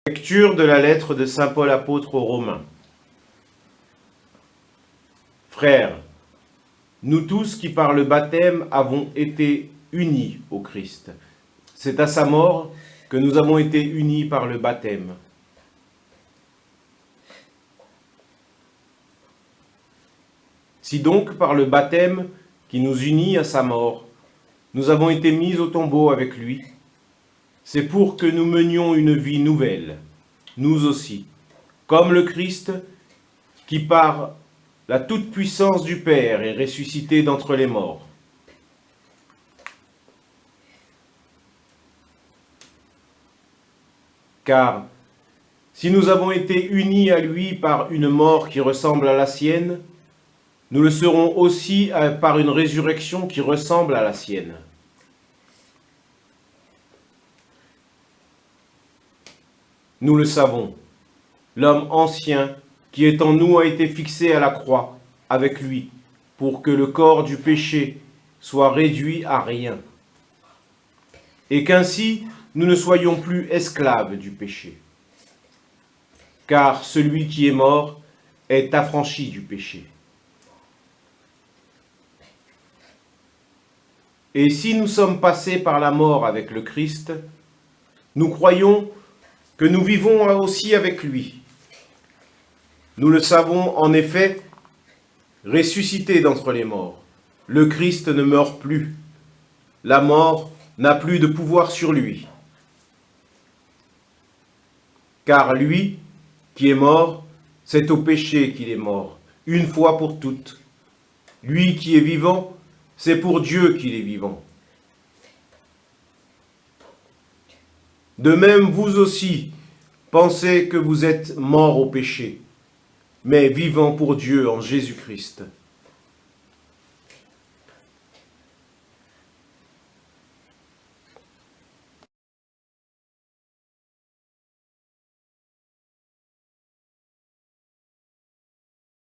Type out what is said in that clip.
Lecture de la lettre de saint Paul apôtre aux Romains. Frères, nous tous qui par le baptême avons été unis au Christ. C'est à sa mort que nous avons été unis par le baptême. Si donc par le baptême qui nous unit à sa mort, nous avons été mis au tombeau avec lui, c'est pour que nous menions une vie nouvelle, nous aussi, comme le Christ qui par la toute-puissance du Père est ressuscité d'entre les morts. Car si nous avons été unis à lui par une mort qui ressemble à la sienne, nous le serons aussi par une résurrection qui ressemble à la sienne. Nous le savons, l'homme ancien qui est en nous a été fixé à la croix avec lui, pour que le corps du péché soit réduit à rien, et qu'ainsi nous ne soyons plus esclaves du péché. Car celui qui est mort est affranchi du péché. Et si nous sommes passés par la mort avec le Christ, nous croyons que nous vivons aussi avec lui. Nous le savons en effet, ressuscité d'entre les morts. Le Christ ne meurt plus. La mort n'a plus de pouvoir sur lui. Car lui, qui est mort, c'est au péché qu'il est mort, une fois pour toutes. Lui qui est vivant, c'est pour Dieu qu'il est vivant. De même, vous aussi, pensez que vous êtes morts au péché, mais vivants pour Dieu en Jésus-Christ.